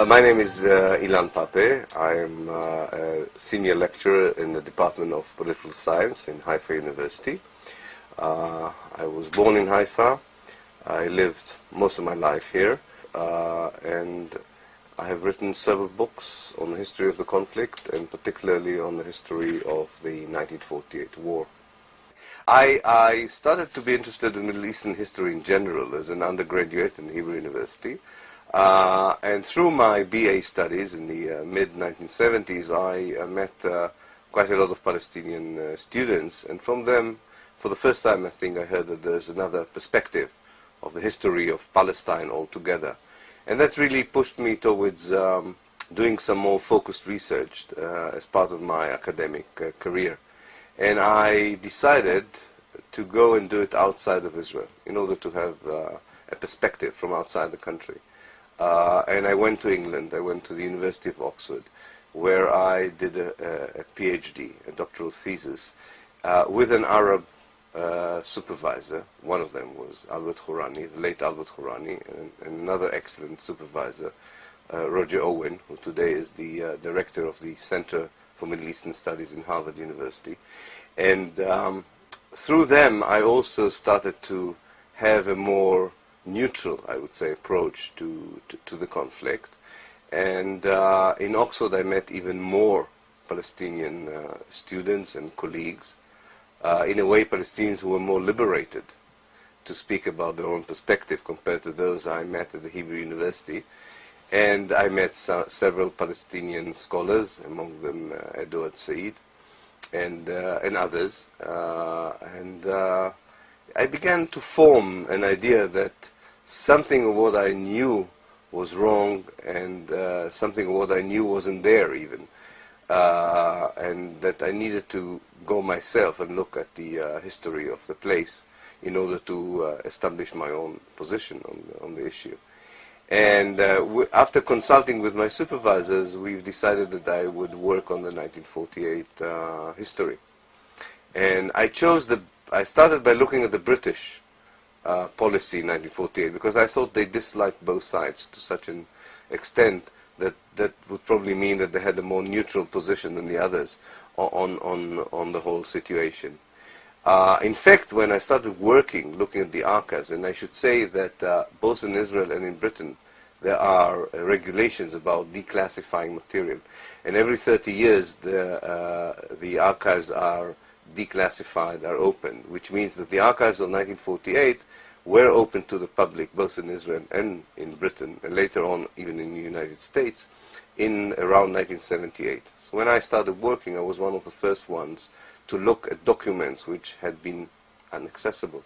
My name is Ilan Pappé. I am a senior lecturer in the Department of Political Science in Haifa University. I was born in Haifa. I lived most of my life here, and I have written several books on the history of the conflict, and particularly on the history of the 1948 war. I started to be interested in Middle Eastern history in general as an undergraduate in Hebrew University. And through my BA studies in the mid-1970s, I met quite a lot of Palestinian students, and from them, for the first time, I think I heard that there's another perspective of the history of Palestine altogether. And that really pushed me towards doing some more focused research as part of my academic career. And I decided to go and do it outside of Israel in order to have a perspective from outside the country. And I went to England. I went to the University of Oxford, where I did a PhD, a doctoral thesis, with an Arab supervisor. One of them was Albert Hourani, the late Albert Hourani, and another excellent supervisor, Roger Owen, who today is the director of the Center for Middle Eastern Studies in Harvard University. And through them, I also started to have a more neutral, I would say, approach to the conflict. And in Oxford, I met even more Palestinian students and colleagues. In a way, Palestinians who were more liberated to speak about their own perspective compared to those I met at the Hebrew University. And I met several Palestinian scholars, among them Edward Said and others. I began to form an idea that something of what I knew was wrong, and something of what I knew wasn't there even. And that I needed to go myself and look at the history of the place in order to establish my own position on the issue. And after consulting with my supervisors, we've decided that I would work on the 1948 history. And I started by looking at the British policy in 1948, because I thought they disliked both sides to such an extent that would probably mean that they had a more neutral position than the others on the whole situation. In fact, when I started looking at the archives, and I should say that both in Israel and in Britain, there are regulations about declassifying material. And every 30 years, the archives are declassified, are opened, which means that the archives of 1948 were open to the public, both in Israel and in Britain, and later on even in the United States, in around 1978. So when I started working, I was one of the first ones to look at documents which had been inaccessible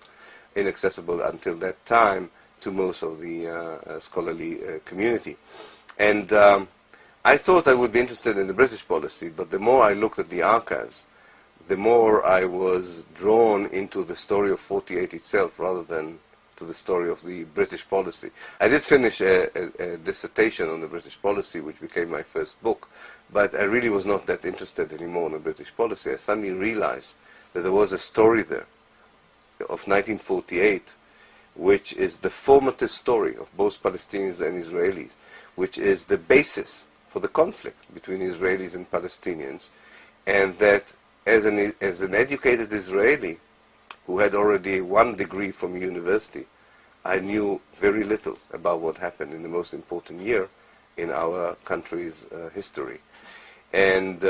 until that time to most of the scholarly community. And I thought I would be interested in the British policy, but the more I looked at the archives, the more I was drawn into the story of 48 itself rather than to the story of the British policy. I did finish a dissertation on the British policy, which became my first book, but I really was not that interested anymore in the British policy. I suddenly realized that there was a story there of 1948, which is the formative story of both Palestinians and Israelis, which is the basis for the conflict between Israelis and Palestinians, and that as an educated Israeli who had already 1 degree from university, I knew very little about what happened in the most important year in our country's history. And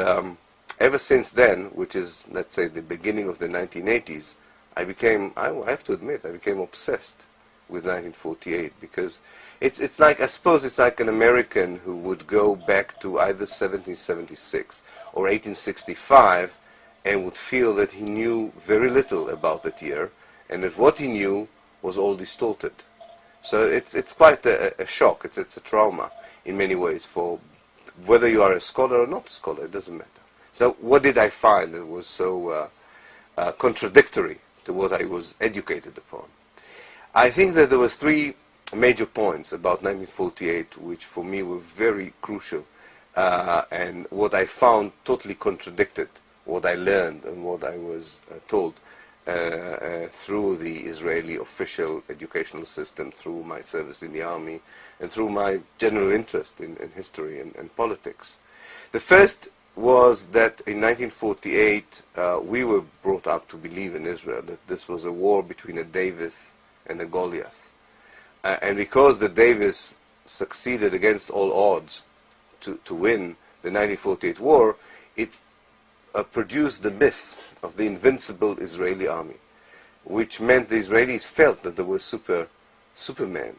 ever since then, which is, let's say, the beginning of the 1980s, I have to admit, I became obsessed with 1948, because it's like, I suppose it's like an American who would go back to either 1776 or 1865 and would feel that he knew very little about that year, and that what he knew was all distorted. So it's quite a shock, it's a trauma in many ways, for whether you are a scholar or not a scholar, it doesn't matter. So what did I find that was so contradictory to what I was educated upon? I think that there were 3 major points about 1948 which for me were very crucial, and what I found totally contradicted what I learned and what I was told through the Israeli official educational system, through my service in the army, and through my general interest in history and politics. The first was that in 1948 we were brought up to believe in Israel that this was a war between a David and a Goliath. And because the David succeeded against all odds to win the 1948 war, it produced the myth of the invincible Israeli army, which meant the Israelis felt that they were Superman.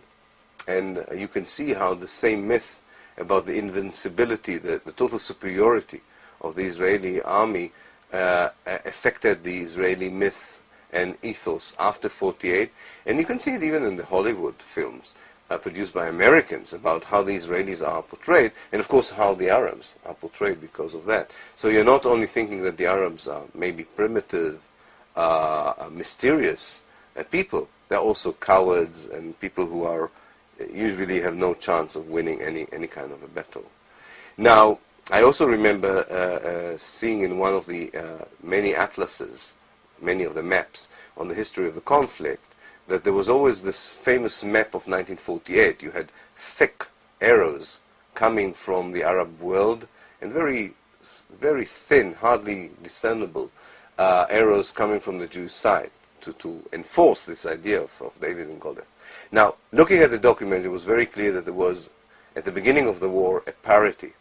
And you can see how the same myth about the invincibility, the total superiority of the Israeli army affected the Israeli myth and ethos after 48. And you can see it even in the Hollywood films produced by Americans about how the Israelis are portrayed, and of course how the Arabs are portrayed because of that. So you're not only thinking that the Arabs are maybe primitive, mysterious people, they're also cowards and people who are usually have no chance of winning any kind of a battle. Now, I also remember seeing in one of the many atlases, many of the maps on the history of the conflict, that there was always this famous map of 1948. You had thick arrows coming from the Arab world and very, very thin, hardly discernible arrows coming from the Jewish side to enforce this idea of David and Goliath. Now, looking at the document, it was very clear that there was, at the beginning of the war, a parity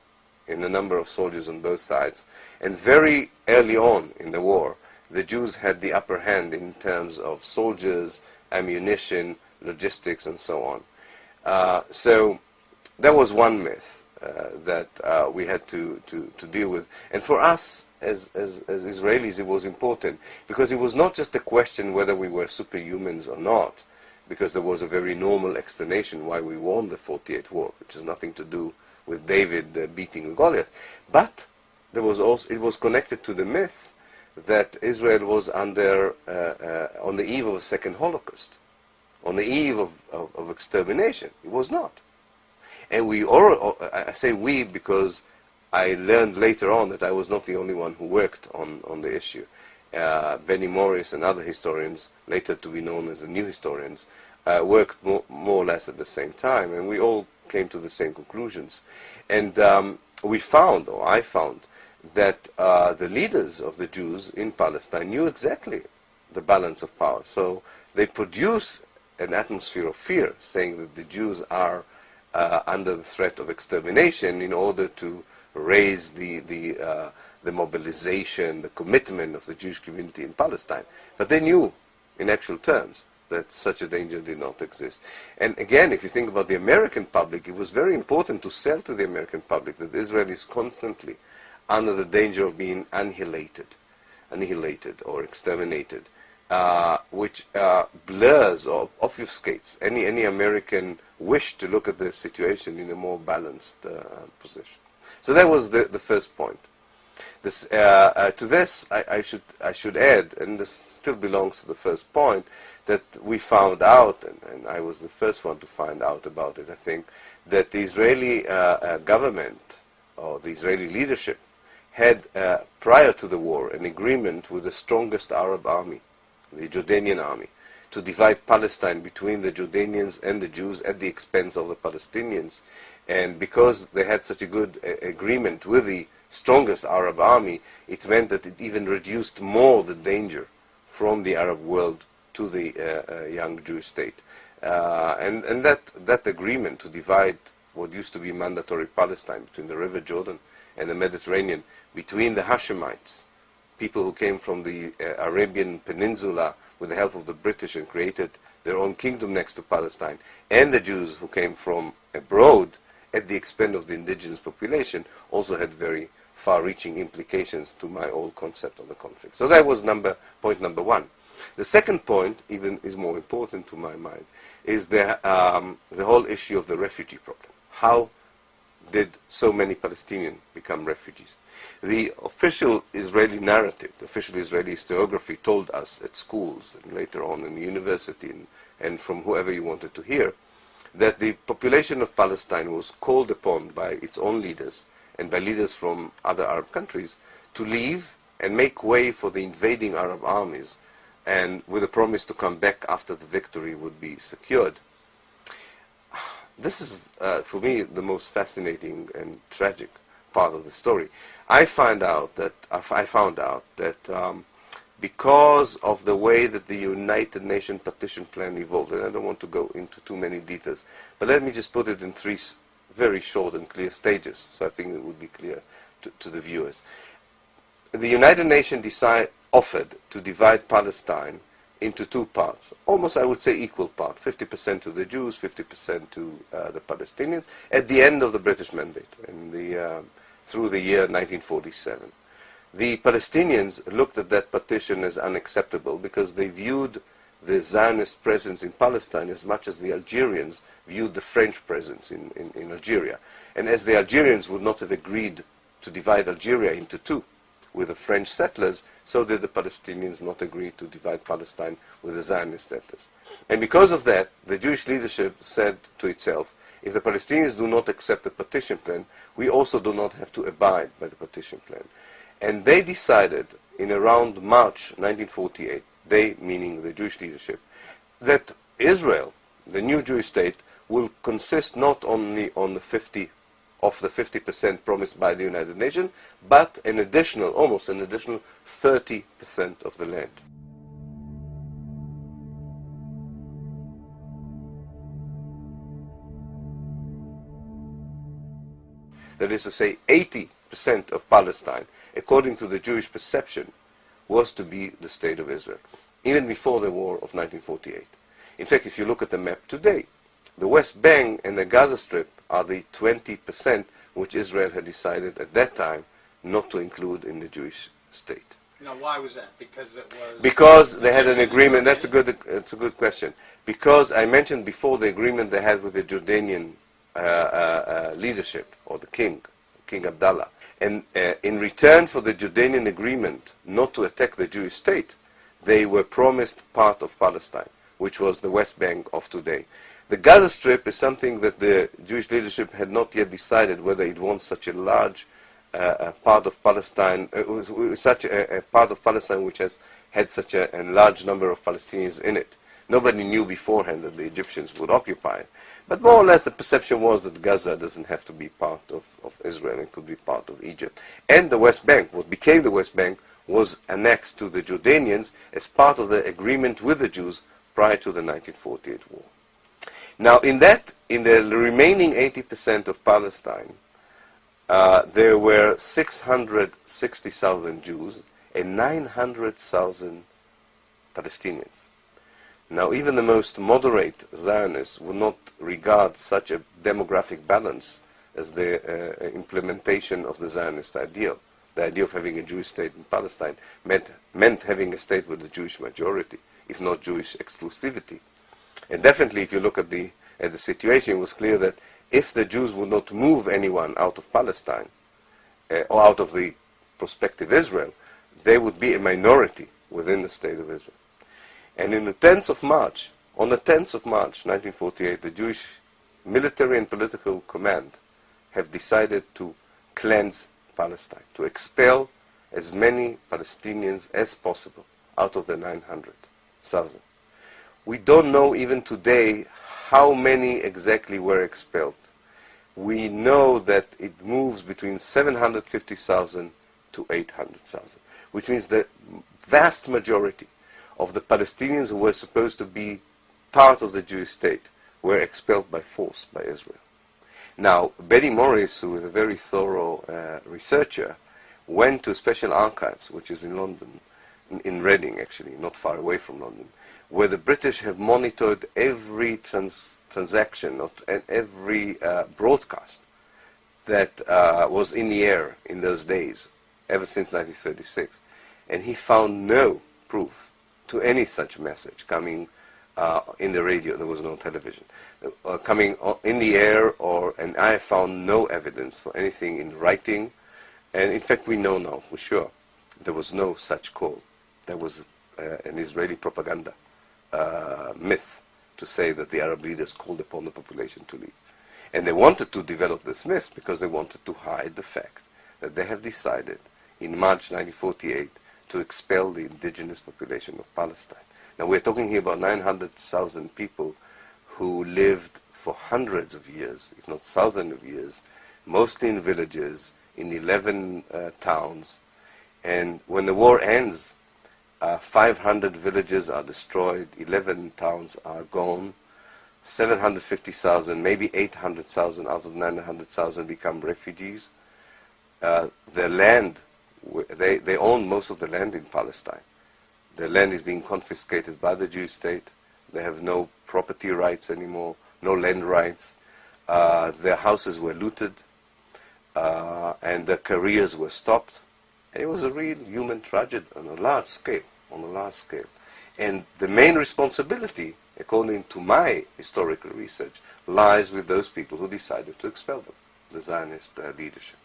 in the number of soldiers on both sides. And very early on in the war, the Jews had the upper hand in terms of soldiers, ammunition, logistics, and so on. So that was one myth that we had to deal with. And for us, as Israelis, it was important, because it was not just a question whether we were superhumans or not, because there was a very normal explanation why we won the 48 war, which has nothing to do with David beating Goliath. But there was also, it was connected to the myth that Israel was on the eve of a second Holocaust, on the eve of extermination. It was not. And I say we because I learned later on that I was not the only one who worked on the issue. Benny Morris and other historians, later to be known as the new historians, worked more or less at the same time, and we all came to the same conclusions. And we found, or I found, that the leaders of the Jews in Palestine knew exactly the balance of power. So they produce an atmosphere of fear, saying that the Jews are under the threat of extermination in order to raise the mobilization, the commitment of the Jewish community in Palestine. But they knew, in actual terms, that such a danger did not exist. And again, if you think about the American public, it was very important to sell to the American public that Israel is constantly under the danger of being annihilated or exterminated, which blurs or obfuscates any American wish to look at the situation in a more balanced position. So that was the first point. This, to this, I should add, and this still belongs to the first point, that we found out, and I was the first one to find out about it, I think, that the Israeli government, or the Israeli leadership, had, prior to the war, an agreement with the strongest Arab army, the Jordanian army, to divide Palestine between the Jordanians and the Jews at the expense of the Palestinians. And because they had such a good agreement with the strongest Arab army, it meant that it even reduced more the danger from the Arab world to the young Jewish state. And that agreement to divide what used to be mandatory Palestine between the River Jordan and the Mediterranean, between the Hashemites, people who came from the Arabian Peninsula with the help of the British and created their own kingdom next to Palestine, and the Jews who came from abroad at the expense of the indigenous population, also had very far-reaching implications to my old concept of the conflict. So that was point number one. The second point, even is more important to my mind, is the whole issue of the refugee problem. How did so many Palestinians become refugees? The official Israeli narrative, the official Israeli historiography told us at schools and later on in the university and from whoever you wanted to hear, that the population of Palestine was called upon by its own leaders and by leaders from other Arab countries to leave and make way for the invading Arab armies and with a promise to come back after the victory would be secured. This is, for me, the most fascinating and tragic part of the story. I found out that because of the way that the United Nations Partition Plan evolved, and I don't want to go into too many details, but let me just put it in three very short and clear stages, so I think it would be clear to the viewers. The United Nations offered to divide Palestine into two parts, almost I would say equal part, 50% to the Jews, 50% to the Palestinians, at the end of the British mandate, through the year 1947. The Palestinians looked at that partition as unacceptable because they viewed the Zionist presence in Palestine as much as the Algerians viewed the French presence in Algeria. And as the Algerians would not have agreed to divide Algeria into two with the French settlers, so did the Palestinians not agree to divide Palestine with the Zionist settlers. And because of that, the Jewish leadership said to itself, if the Palestinians do not accept the partition plan, we also do not have to abide by the partition plan. And they decided in around March 1948, they meaning the Jewish leadership, that Israel, the new Jewish state, will consist not only on the 50% promised by the United Nations, but almost an additional 30% of the land. That is to say, 80% of Palestine, according to the Jewish perception, was to be the State of Israel, even before the war of 1948. In fact, if you look at the map today, the West Bank and the Gaza Strip are the 20% which Israel had decided at that time not to include in the Jewish state. Now, why was that? Because it was... Because they had an agreement. That's a good question. Because I mentioned before the agreement they had with the Jordanian leadership, or the King Abdullah. And in return for the Jordanian agreement not to attack the Jewish state, they were promised part of Palestine, which was the West Bank of today. The Gaza Strip is something that the Jewish leadership had not yet decided whether it wants such a large part of Palestine, such a part of Palestine which has had such a large number of Palestinians in it. Nobody knew beforehand that the Egyptians would occupy it. But more or less the perception was that Gaza doesn't have to be part of Israel, it could be part of Egypt. And the West Bank, what became the West Bank, was annexed to the Jordanians as part of the agreement with the Jews prior to the 1948 war. Now in the remaining 80% of Palestine, there were 660,000 Jews and 900,000 Palestinians. Now, even the most moderate Zionists would not regard such a demographic balance as the implementation of the Zionist ideal. The idea of having a Jewish state in Palestine meant having a state with a Jewish majority, if not Jewish exclusivity. And definitely, if you look at the situation, it was clear that if the Jews would not move anyone out of Palestine, or out of the prospective Israel, they would be a minority within the state of Israel. And on the 10th of March, 1948, the Jewish military and political command have decided to cleanse Palestine, to expel as many Palestinians as possible out of the 900,000. We don't know even today how many exactly were expelled. We know that it moves between 750,000 to 800,000, which means the vast majority of the Palestinians who were supposed to be part of the Jewish state were expelled by force by Israel. Now, Betty Morris, who is a very thorough researcher, went to Special Archives, which is in London, in Reading actually, not far away from London, where the British have monitored every transaction and every broadcast that was in the air in those days, ever since 1936. And he found no proof to any such message coming in the radio. There was no television. Coming in the air, and I found no evidence for anything in writing. And in fact, we know now for sure there was no such call. There was an Israeli propaganda myth to say that the Arab leaders called upon the population to leave. And they wanted to develop this myth because they wanted to hide the fact that they have decided in March 1948 to expel the indigenous population of Palestine. Now we're talking here about 900,000 people who lived for hundreds of years, if not thousands of years, mostly in villages, in 11 towns. And when the war ends, 500 villages are destroyed, 11 towns are gone, 750,000, maybe 800,000 out of 900,000 become refugees. Their land, they own most of the land in Palestine. Their land is being confiscated by the Jewish state. They have no property rights anymore, no land rights. Their houses were looted, and their careers were stopped. And it was a real human tragedy on a large scale, And the main responsibility, according to my historical research, lies with those people who decided to expel them, the Zionist leadership.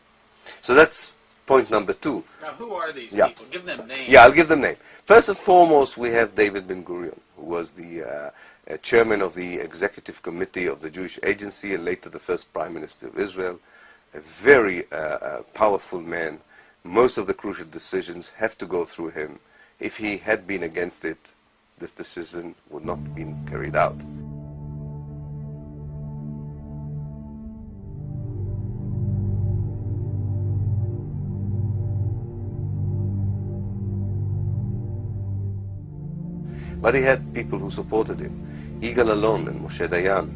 So that's point number 2. Now, who are these Yeah. people? Give them names. Yeah, I'll give them name. First and foremost, we have David Ben-Gurion, who was the chairman of the executive committee of the Jewish Agency and later the first prime minister of Israel. A very powerful man. Most of the crucial decisions have to go through him. If he had been against it, this decision would not have been carried out. But he had people who supported him. Yigal Allon and Moshe Dayan.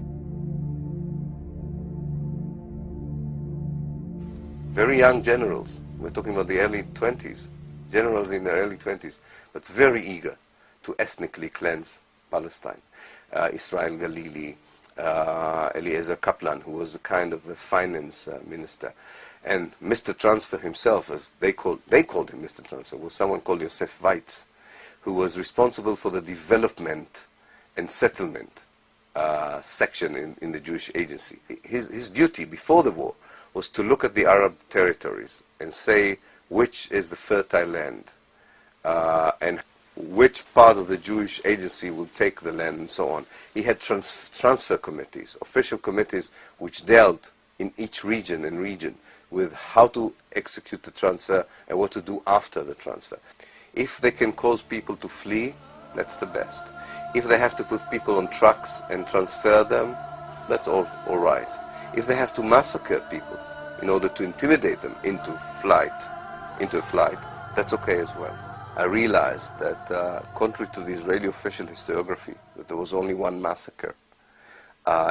Very young generals. We're talking about the early 20s. Generals in their early 20s. But very eager to ethnically cleanse Palestine. Israel Galili, Eliezer Kaplan, who was a kind of a finance minister. And Mr. Transfer himself, as they called him Mr. Transfer, was someone called Yosef Weitz, who was responsible for the development and settlement section in the Jewish Agency. His duty before the war was to look at the Arab territories and say which is the fertile land and which part of the Jewish Agency will take the land and so on. He had transfer committees, official committees which dealt in each region with how to execute the transfer and what to do after the transfer. If they can cause people to flee, that's the best. If they have to put people on trucks and transfer them, that's all right. If they have to massacre people in order to intimidate them into flight, that's okay as well. I realized that, contrary to the Israeli official historiography, that there was only one massacre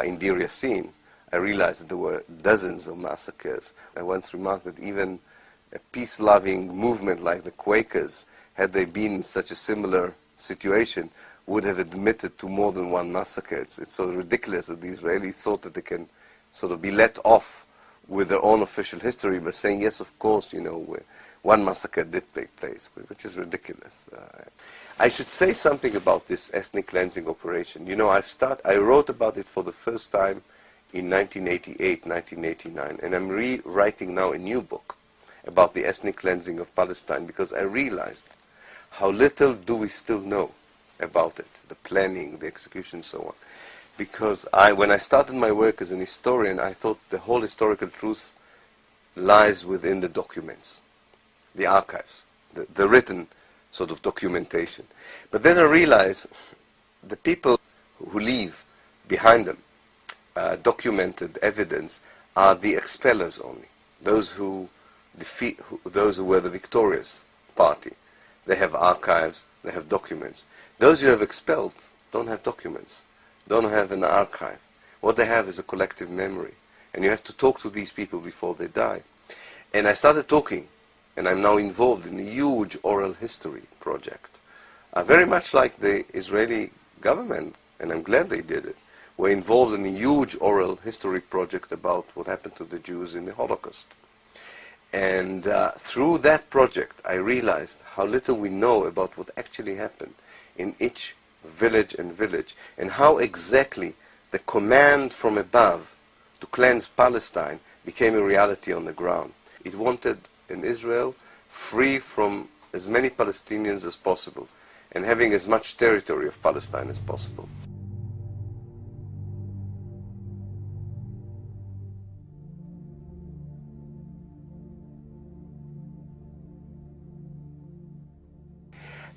in Deir Yassin. I realized that there were dozens of massacres. I once remarked that even a peace-loving movement like the Quakers, had they been in such a similar situation, would have admitted to more than one massacre. It's sort of ridiculous that the Israelis thought that they can sort of be let off with their own official history by saying, yes, of course, one massacre did take place, which is ridiculous. I should say something about this ethnic cleansing operation. I wrote about it for the first time in 1988, 1989, and I'm rewriting now a new book about the ethnic cleansing of Palestine because I realized how little do we still know about it, the planning, the execution, and so on. Because when I started my work as an historian, I thought the whole historical truth lies within the documents, the archives, the written sort of documentation. But then I realized the people who leave behind them documented evidence are the expellers only, those who were the victorious party. They have archives, they have documents. Those who have expelled don't have documents, don't have an archive. What they have is a collective memory. And you have to talk to these people before they die. And I started talking, and I'm now involved in a huge oral history project. Very much like the Israeli government, and I'm glad they did it, were involved in a huge oral history project about what happened to the Jews in the Holocaust. And through that project, I realized how little we know about what actually happened in each village, and how exactly the command from above to cleanse Palestine became a reality on the ground. It wanted an Israel free from as many Palestinians as possible, and having as much territory of Palestine as possible.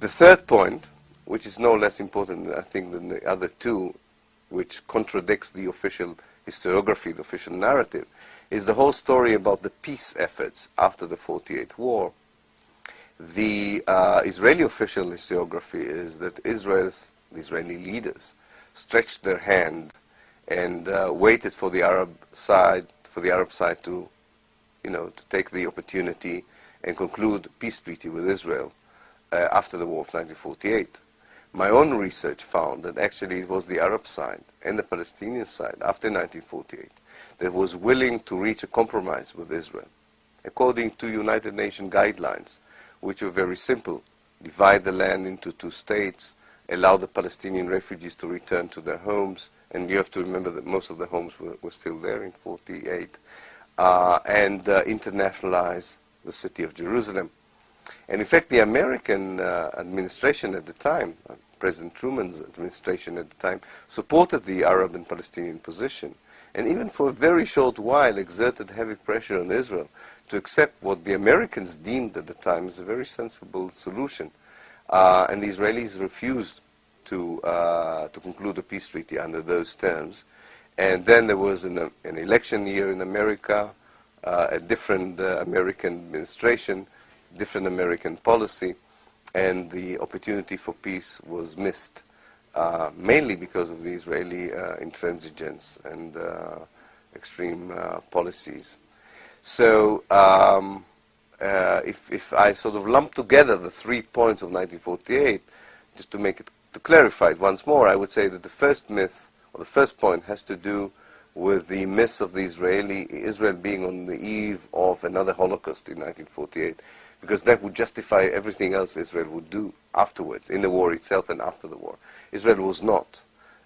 The third point, which is no less important, I think, than the other two, which contradicts the official historiography, the official narrative, is the whole story about the peace efforts after the 48 war. The Israeli official historiography is that the Israeli leaders, stretched their hand and waited for the Arab side to, to take the opportunity and conclude a peace treaty with Israel after the war of 1948. My own research found that actually it was the Arab side and the Palestinian side after 1948 that was willing to reach a compromise with Israel, according to United Nations guidelines, which were very simple: divide the land into two states, allow the Palestinian refugees to return to their homes, and you have to remember that most of the homes were still there in 48, and internationalize the city of Jerusalem. And in fact, the American administration at the time, President Truman's administration at the time, supported the Arab and Palestinian position, and even for a very short while exerted heavy pressure on Israel to accept what the Americans deemed at the time as a very sensible solution. And the Israelis refused to conclude a peace treaty under those terms. And then there was an election year in America, a different American administration, different American policy, and the opportunity for peace was missed, mainly because of the Israeli intransigence and extreme policies. So if I sort of lump together the 3 points of 1948, just to clarify it once more, I would say that the first myth, or the first point, has to do with the myth of Israel being on the eve of another Holocaust in 1948, because that would justify everything else Israel would do afterwards, in the war itself and after the war. Israel was not.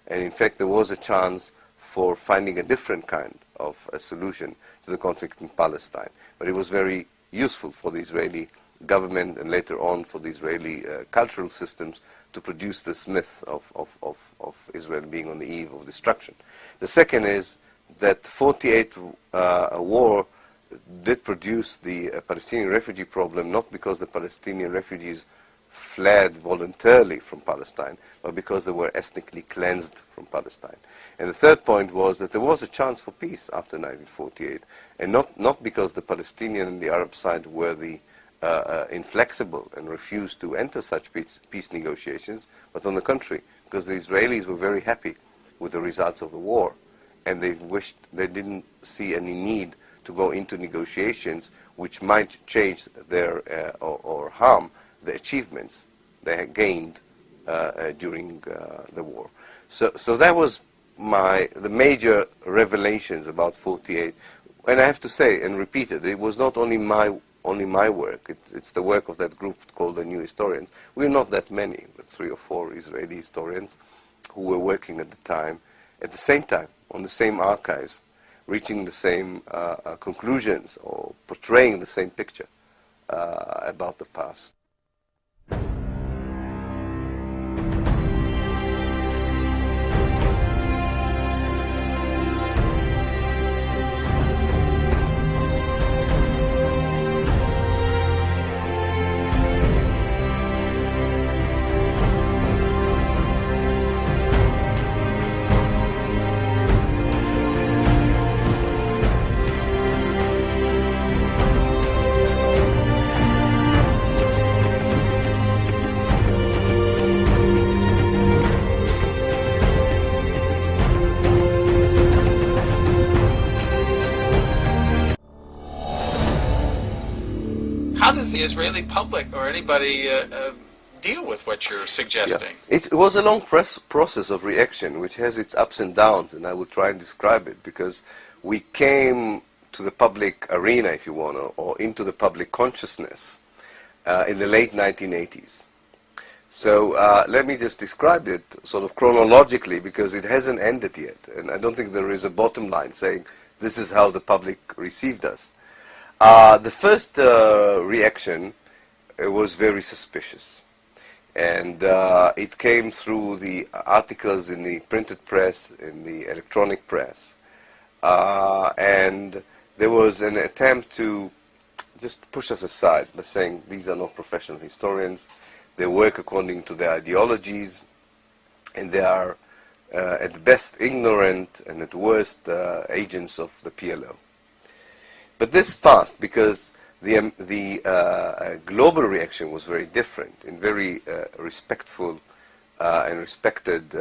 And in fact, there was a chance for finding a different kind of a solution to the conflict in Palestine. But it was very useful for the Israeli government and later on for the Israeli cultural systems to produce this myth of Israel being on the eve of destruction. The second is that the 48 war did produce the Palestinian refugee problem, not because the Palestinian refugees fled voluntarily from Palestine, but because they were ethnically cleansed from Palestine. And the third point was that there was a chance for peace after 1948, and not because the Palestinian and the Arab side were the inflexible and refused to enter such peace negotiations, but on the contrary, because the Israelis were very happy with the results of the war, and they didn't see any need to go into negotiations which might change their or harm the achievements they had gained during the war. So that was the major revelations about 48. And I have to say and repeat it was not only my work. It's the work of that group called the New Historians. We're not that many, but 3 or 4 Israeli historians who were working at the time, at the same time, on the same archives, reaching the same conclusions or portraying the same picture about the past. How does the Israeli public or anybody deal with what you're suggesting? Yeah. It was a long process of reaction, which has its ups and downs, and I will try and describe it, because we came to the public arena, if you want, or into the public consciousness in the late 1980s. So let me just describe it sort of chronologically, because it hasn't ended yet, and I don't think there is a bottom line saying this is how the public received us. The first reaction was very suspicious, and it came through the articles in the printed press, in the electronic press, and there was an attempt to just push us aside by saying these are not professional historians, They work according to their ideologies, and they are at best ignorant and at worst agents of the PLO. But this passed because the global reaction was very different. In very respectful and respected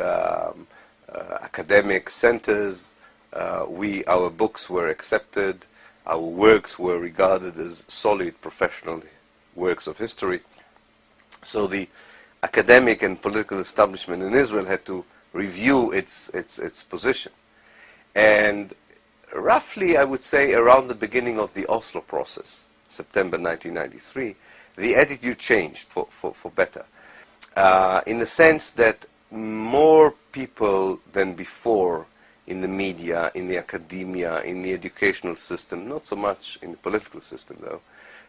academic centers, our books were accepted, our works were regarded as solid professional works of history. So the academic and political establishment in Israel had to review its position. And roughly, I would say, around the beginning of the Oslo process, September 1993, the attitude changed for better. In the sense that more people than before in the media, in the academia, in the educational system, not so much in the political system though,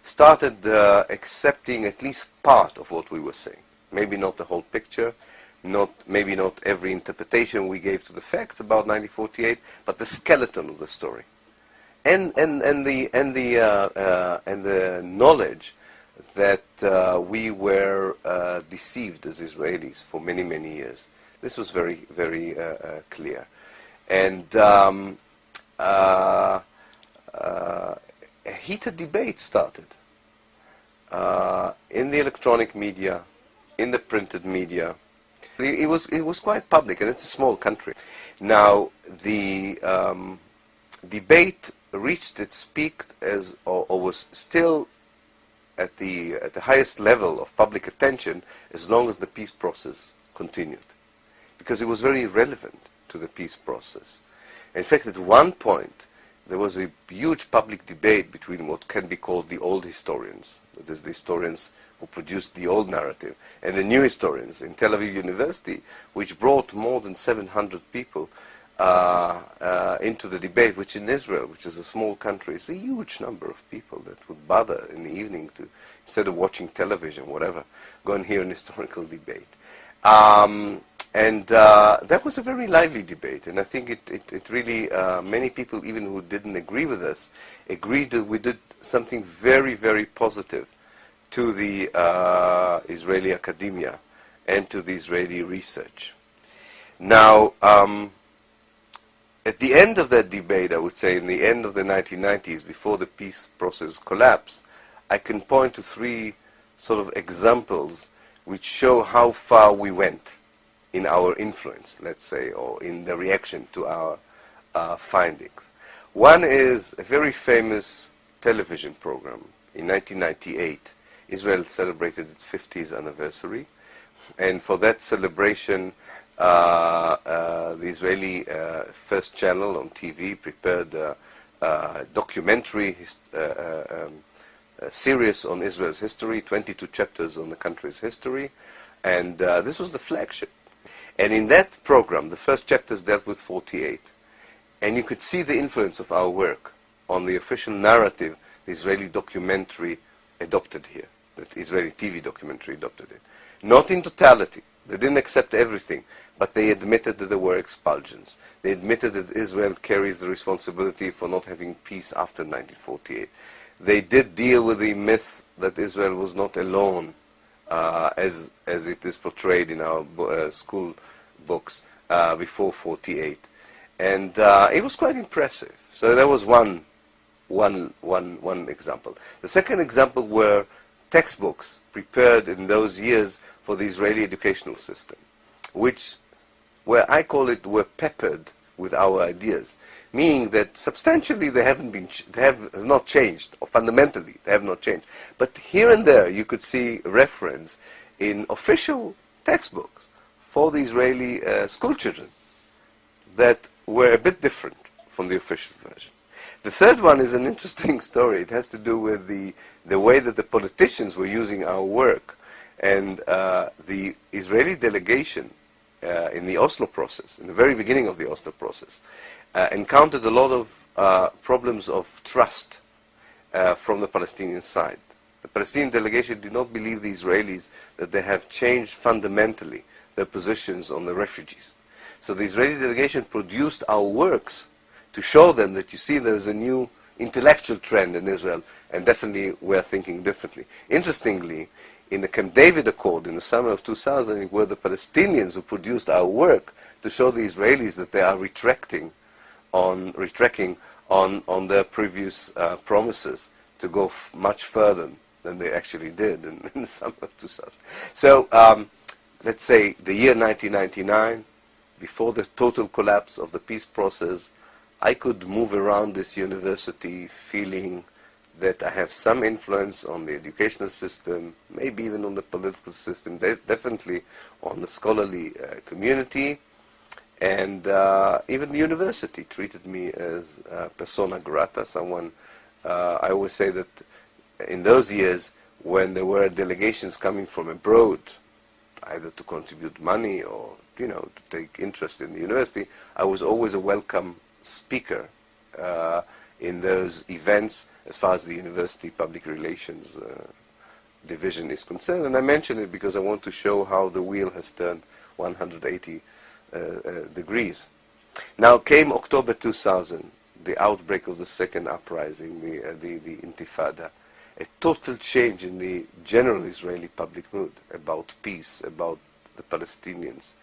started accepting at least part of what we were saying. Maybe not the whole picture, maybe not every interpretation we gave to the facts about 1948, but the skeleton of the story, and the knowledge that we were deceived as Israelis for many years. This was very clear, and a heated debate started in the electronic media, in the printed media. It was quite public, and it's a small country. Now the debate reached its peak or was still at the highest level of public attention as long as the peace process continued, because it was very relevant to the peace process. In fact, at one point there was a huge public debate between what can be called the old historians, that is, the historians who produced the old narrative, and the new historians in Tel Aviv University, which brought more than 700 people into the debate, which in Israel, which is a small country, is a huge number of people that would bother in the evening to, instead of watching television, whatever, go and hear an historical debate. And that was a very lively debate, and I think it really, many people, even who didn't agree with us, agreed that we did something very positive to the Israeli academia and to the Israeli research. Now, at the end of that debate, I would say in the end of the 1990s, before the peace process collapsed, I can point to three sort of examples which show how far we went in our influence, let's say, or in the reaction to our findings. One is a very famous television program. In 1998, Israel celebrated its 50th anniversary, and for that celebration, the Israeli first channel on TV prepared a documentary series on Israel's history, 22 chapters on the country's history, and this was the flagship. And in that program, the first chapters dealt with 48, and you could see the influence of our work on the official narrative the Israeli documentary adopted here, that Israeli TV documentary adopted it. Not in totality. They didn't accept everything, but they admitted that there were expulsions. They admitted that Israel carries the responsibility for not having peace after 1948. They did deal with the myth that Israel was not alone, as it is portrayed in our school books before 48. And it was quite impressive. So that was one example. The second example were textbooks prepared in those years for the Israeli educational system, which, where I call it, were peppered with our ideas, meaning that substantially they have not changed, or fundamentally they have not changed. But here and there you could see reference in official textbooks for the Israeli school children that were a bit different from the official version. The third one is an interesting story. It has to do with the way that the politicians were using our work. And the Israeli delegation in the Oslo process, in the very beginning of the Oslo process, encountered a lot of problems of trust from the Palestinian side. The Palestinian delegation did not believe the Israelis that they have changed fundamentally their positions on the refugees. So the Israeli delegation produced our works to show them that, you see, there is a new intellectual trend in Israel, and definitely we're thinking differently. Interestingly, in the Camp David Accord in the summer of 2000, it were the Palestinians who produced our work to show the Israelis that they are retreating on their previous promises to go much further than they actually did in the summer of 2000. So let's say the year 1999, before the total collapse of the peace process, I could move around this university feeling that I have some influence on the educational system, maybe even on the political system, definitely on the scholarly community, and even the university treated me as persona grata, someone, I always say that in those years when there were delegations coming from abroad, either to contribute money or, to take interest in the university, I was always a welcome speaker in those events as far as the university public relations division is concerned. And I mention it because I want to show how the wheel has turned 180 degrees. Now came October 2000, the outbreak of the second uprising, the Intifada, a total change in the general Israeli public mood about peace, about the Palestinians.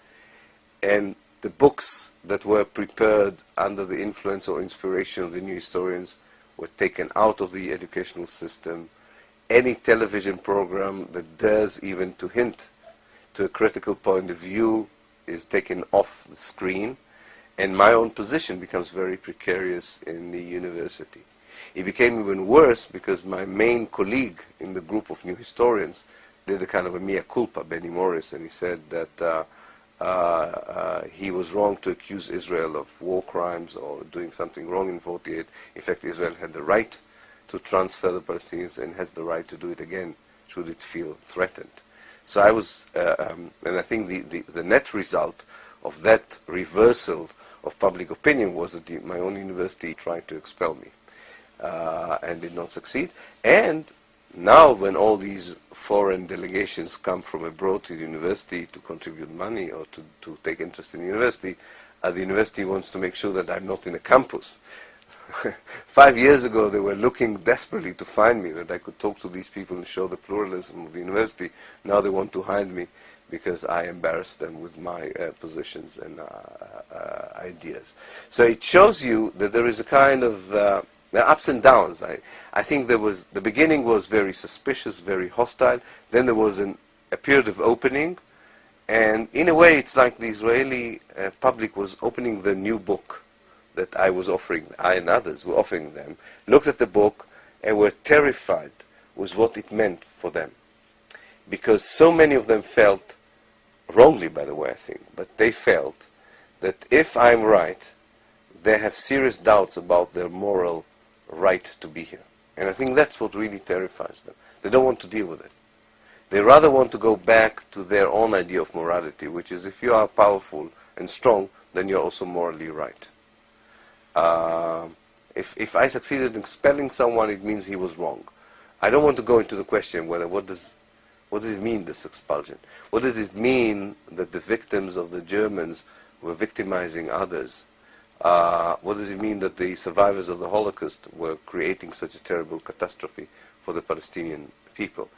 And the books that were prepared under the influence or inspiration of the new historians were taken out of the educational system. Any television program that dares even to hint to a critical point of view is taken off the screen, and my own position becomes very precarious in the university. It became even worse because my main colleague in the group of new historians did a kind of a mea culpa, Benny Morris, and he said that he was wrong to accuse Israel of war crimes or doing something wrong in 48. In fact, Israel had the right to transfer the Palestinians and has the right to do it again should it feel threatened. So I was, and I think the net result of that reversal of public opinion was that my own university tried to expel me and did not succeed. And now when all these foreign delegations come from abroad to the university to contribute money or to take interest in the university wants to make sure that I'm not in a campus. 5 years ago they were looking desperately to find me, that I could talk to these people and show the pluralism of the university. Now they want to hide me because I embarrassed them with my positions and ideas. So it shows you that there is a kind of ups and downs. I think the beginning was very suspicious, very hostile. Then there was a period of opening, and in a way it's like the Israeli public was opening the new book that I was offering, I and others were offering them, looked at the book and were terrified with what it meant for them. Because so many of them felt, wrongly by the way I think, but they felt that if I'm right, they have serious doubts about their moral right to be here. And I think that's what really terrifies them. They don't want to deal with it. They rather want to go back to their own idea of morality, which is if you are powerful and strong, then you're also morally right. If I succeeded in expelling someone, it means he was wrong. I don't want to go into the question whether what does it mean, this expulsion? What does it mean that the victims of the Germans were victimizing others? What does it mean that the survivors of the Holocaust were creating such a terrible catastrophe for the Palestinian people?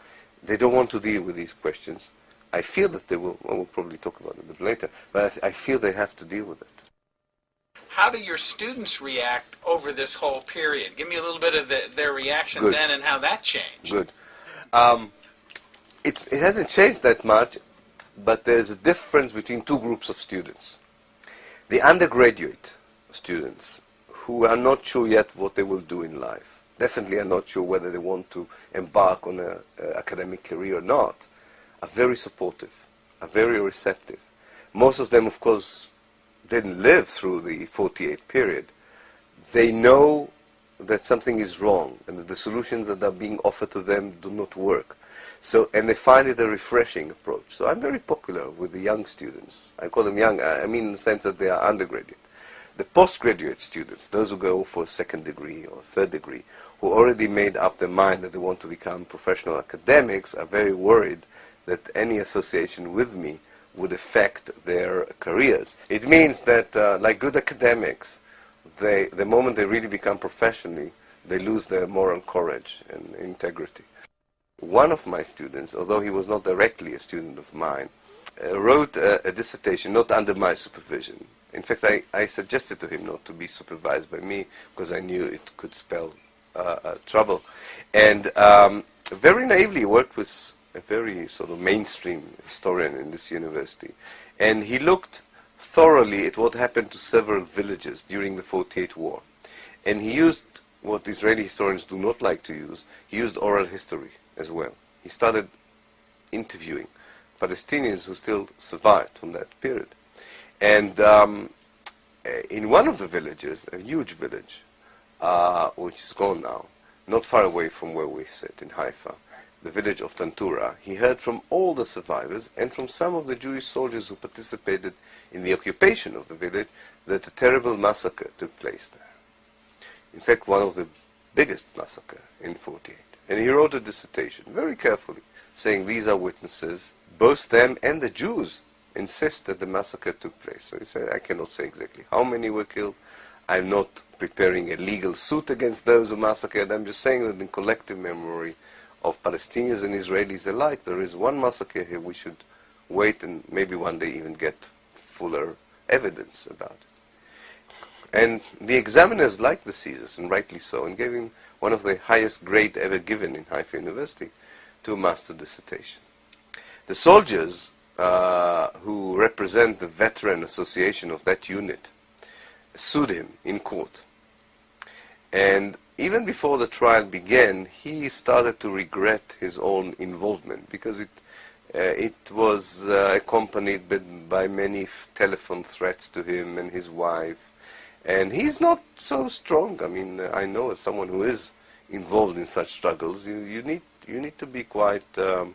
They don't want to deal with these questions. I feel that they will. We'll probably talk about it a bit later, but I feel they have to deal with it. How do your students react over this whole period? Give me a little bit of their reaction Good. then and how that changed. Good. It hasn't changed that much, but there's a difference between two groups of students. The undergraduate students who are not sure yet what they will do in life, definitely are not sure whether they want to embark on an academic career or not, are very supportive, are very receptive. Most of them, of course, didn't live through the 48 period. They know that something is wrong and that the solutions that are being offered to them do not work. So, and they find it a refreshing approach. So I'm very popular with the young students. I call them young, I mean in the sense that they are undergraduate. The postgraduate students, those who go for a second degree or third degree, who already made up their mind that they want to become professional academics, are very worried that any association with me would affect their careers. It means that, like good academics, the moment they really become professionally, they lose their moral courage and integrity. one of my students, although he was not directly a student of mine, wrote a dissertation not under my supervision. In fact, I suggested to him not to be supervised by me because I knew it could spell trouble. And very naively worked with a very sort of mainstream historian in this university. And he looked thoroughly at what happened to several villages during the 48 war. And he used what Israeli historians do not like to use. He used oral history as well. He started interviewing Palestinians who still survived from that period. And in one of the villages, a huge village, which is gone now, not far away from where we sit in Haifa, the village of Tantura, he heard from all the survivors and from some of the Jewish soldiers who participated in the occupation of the village that a terrible massacre took place there. In fact, one of the biggest massacre in 48. And he wrote a dissertation very carefully, saying these are witnesses, both them and the Jews insist that the massacre took place. So he said, I cannot say exactly how many were killed. I'm not preparing a legal suit against those who massacred. I'm just saying that in collective memory of Palestinians and Israelis alike, there is one massacre here. We should wait and maybe one day even get fuller evidence about it. And the examiners liked the thesis, and rightly so, and gave him one of the highest grade ever given in Haifa University to a master dissertation. The soldiers who represent the veteran association of that unit sued him in court. And even before the trial began, he started to regret his own involvement because it was accompanied by many telephone threats to him and his wife. And he's not so strong. I mean, I know as someone who is involved in such struggles, you need to be quite a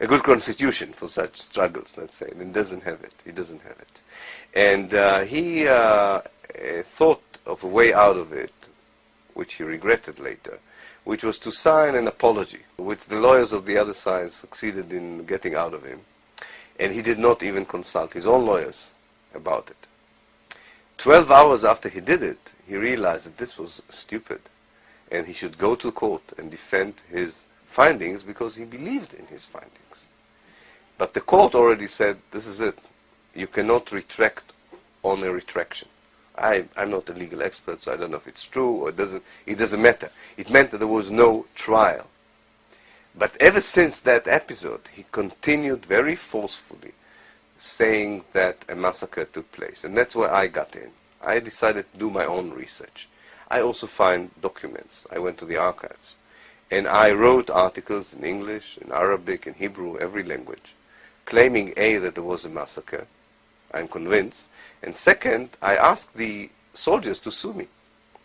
good constitution for such struggles, let's say. And he doesn't have it. He doesn't have it. And he thought of a way out of it, which he regretted later, which was to sign an apology, which the lawyers of the other side succeeded in getting out of him. And he did not even consult his own lawyers about it. 12 hours after he did it, he realized that this was stupid, and he should go to court and defend his findings because he believed in his findings. But the court already said, this is it. You cannot retract on a retraction. I'm not a legal expert, so I don't know if it's true or it doesn't matter. It meant that there was no trial. But ever since that episode, he continued very forcefully saying that a massacre took place. And that's where I got in. I decided to do my own research. I also find documents. I went to the archives. And I wrote articles in English, in Arabic, in Hebrew, every language, claiming A, that there was a massacre. I'm convinced. And second, I asked the soldiers to sue me.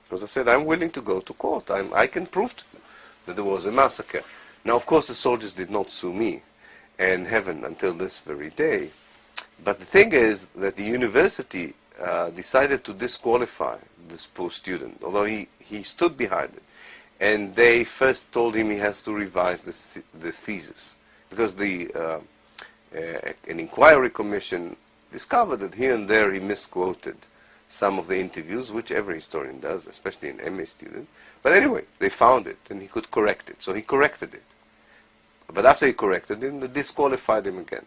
Because I said, I'm willing to go to court. I can prove to you that there was a massacre. Now, of course, the soldiers did not sue me, and haven't until this very day. But the thing is that the university decided to disqualify this poor student, although he stood behind it. And they first told him he has to revise the thesis, because an inquiry commission discovered that here and there he misquoted some of the interviews, which every historian does, especially an MA student. But anyway, they found it, and he could correct it. So he corrected it. But after he corrected it, they disqualified him again.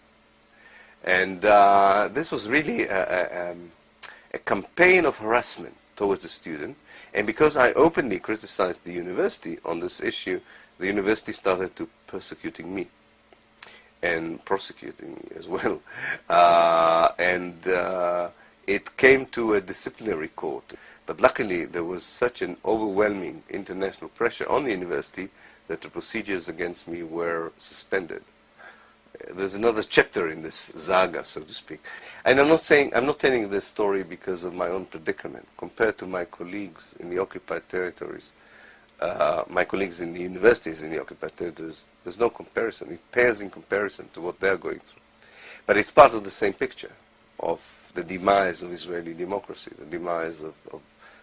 And this was really a campaign of harassment towards the student. And because I openly criticized the university on this issue, the university started to persecuting me and prosecuting me as well. It came to a disciplinary court. But luckily, there was such an overwhelming international pressure on the university that the procedures against me were suspended. There's another chapter in this saga, so to speak. And I'm not telling this story because of my own predicament. Compared to my colleagues in the occupied territories, my colleagues in the universities in the occupied territories, there's no comparison. It pales in comparison to what they're going through. But it's part of the same picture of the demise of Israeli democracy, the demise of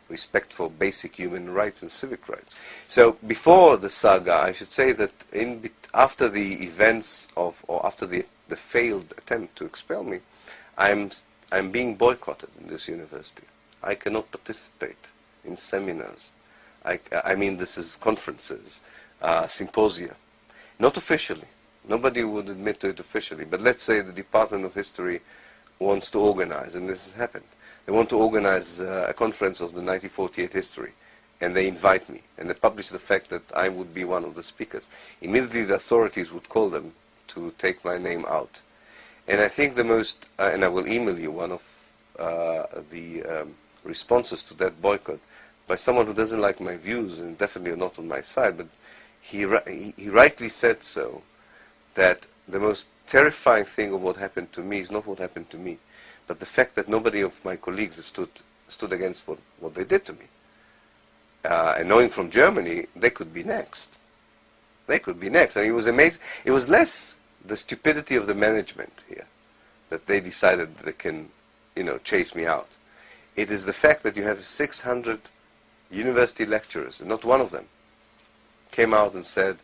respect for basic human rights and civic rights. So before the saga, I should say that after the events or after the failed attempt to expel me, I'm being boycotted in this university. I cannot participate in seminars. This is conferences, symposia. Not officially. Nobody would admit to it officially. But let's say the Department of History wants to organize, and this has happened. They want to organize a conference of the 1948 history, and they invite me, and they publish the fact that I would be one of the speakers. Immediately the authorities would call them to take my name out. And I think the most, and I will email you one of the responses to that boycott by someone who doesn't like my views and definitely not on my side, but he rightly said so, that the most terrifying thing of what happened to me is not what happened to me, but the fact that nobody of my colleagues have stood against what they did to me. And knowing from Germany, they could be next. They could be next. And it was amazing. It was less the stupidity of the management here, that they decided that they can, chase me out. It is the fact that you have 600 university lecturers, and not one of them came out and said,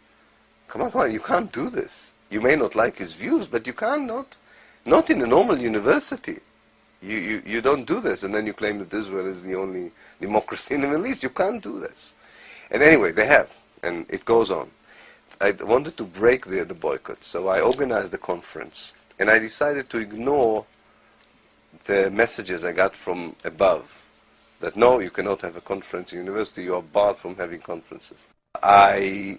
come on, you can't do this. You may not like his views, but you can't not in a normal university. You don't do this, and then you claim that Israel is the only democracy in the Middle East. You can't do this. And anyway, they have, and it goes on. I wanted to break the boycott, so I organized the conference, and I decided to ignore the messages I got from above, that no, you cannot have a conference in university, you are barred from having conferences. I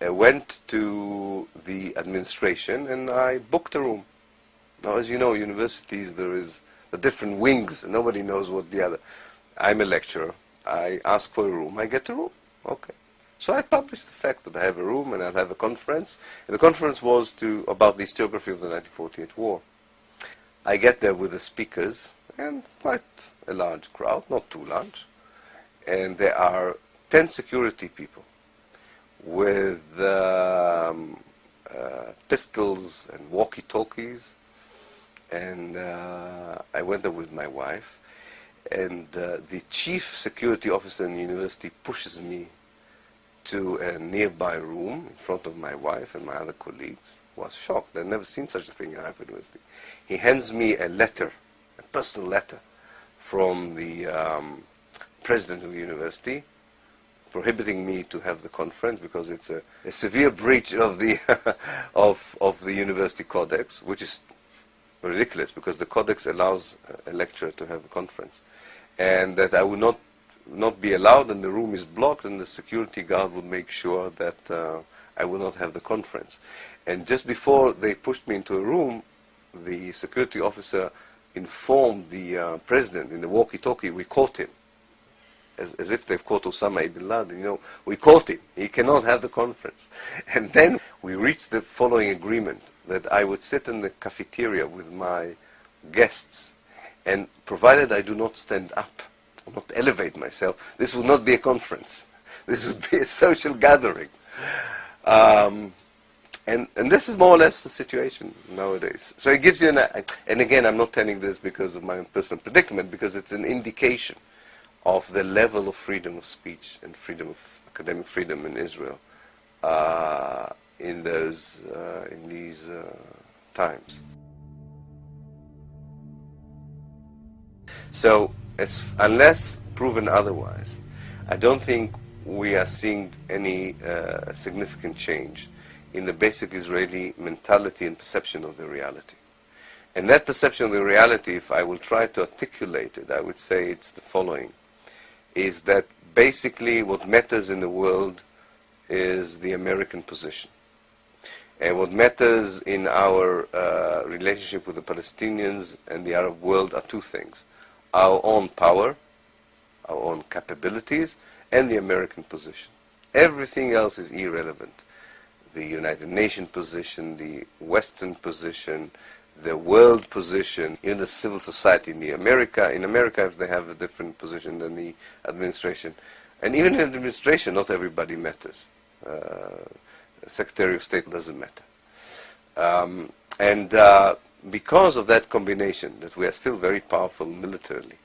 went to the administration and I booked a room. Now, as you know, universities, there is the different wings, and nobody knows what the other. I'm a lecturer. I ask for a room, I get a room. Okay. So I published the fact that I have a room and I'll have a conference. And the conference was about the historiography of the 1948 war. I get there with the speakers, and quite a large crowd, not too large. And there are 10 security people with pistols and walkie-talkies. And I went there with my wife. And the chief security officer in the university pushes me to a nearby room in front of my wife and my other colleagues. Was shocked. They'd never seen such a thing in Haifa University. He hands me a letter, a personal letter, from the president of the university, prohibiting me to have the conference because it's a severe breach of the of the university codex, which is ridiculous because the codex allows a lecturer to have a conference, and that I would not be allowed, and the room is blocked, and the security guard would make sure that I would not have the conference. And just before they pushed me into a room, the security officer informed the president in the walkie-talkie, we caught him. As if they've caught Osama ibn Laden, we caught him. He cannot have the conference. And then we reached the following agreement, that I would sit in the cafeteria with my guests, and provided I do not stand up, or not elevate myself, this would not be a conference. This would be a social gathering. And this is more or less the situation nowadays. So it gives you and again, I'm not telling this because of my own personal predicament, because it's an indication of the level of freedom of speech and academic freedom in Israel in these times. So, unless proven otherwise, I don't think we are seeing any significant change in the basic Israeli mentality and perception of the reality. And that perception of the reality, if I will try to articulate it, I would say it's the following, is that basically what matters in the world is the American position. And what matters in our relationship with the Palestinians and the Arab world are two things: our own power, our own capabilities, and the American position. Everything else is irrelevant. The United Nations position, the Western position, the world position, even the civil society in America, if they have a different position than the administration. And even in the administration, not everybody matters. Secretary of State doesn't matter. Because of that combination, that we are still very powerful militarily,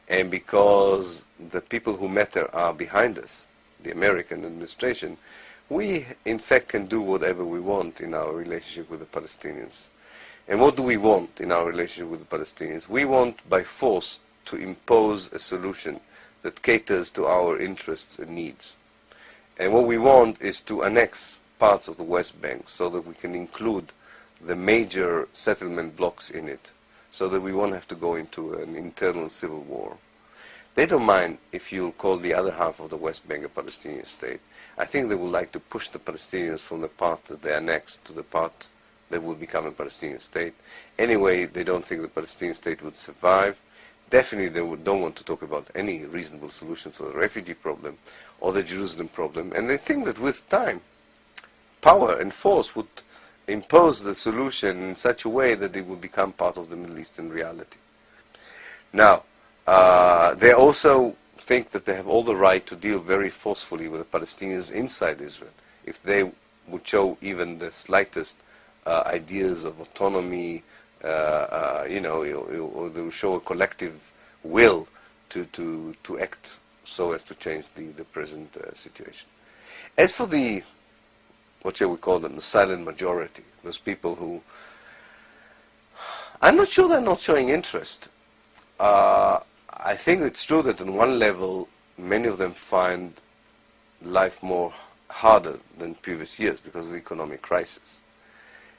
and because the people who matter are behind us, the American administration, we in fact can do whatever we want in our relationship with the Palestinians. And what do we want in our relationship with the Palestinians? We want by force to impose a solution that caters to our interests and needs. And what we want is to annex parts of the West Bank so that we can include the major settlement blocks in it, so that we won't have to go into an internal civil war. They don't mind if you call the other half of the West Bank a Palestinian state. I think they would like to push the Palestinians from the part that they annexed to the part that will become a Palestinian state. Anyway, they don't think the Palestinian state would survive. Definitely they don't want to talk about any reasonable solution to the refugee problem or the Jerusalem problem. And they think that with time, power and force would impose the solution in such a way that it would become part of the Middle Eastern reality. Now, they also think that they have all the right to deal very forcefully with the Palestinians inside Israel. If they would show even the slightest ideas of autonomy, or they will show a collective will to act so as to change the present situation. As for the, what shall we call them, the silent majority, those people who, I'm not sure they're not showing interest. I think it's true that on one level, many of them find life more harder than previous years because of the economic crisis.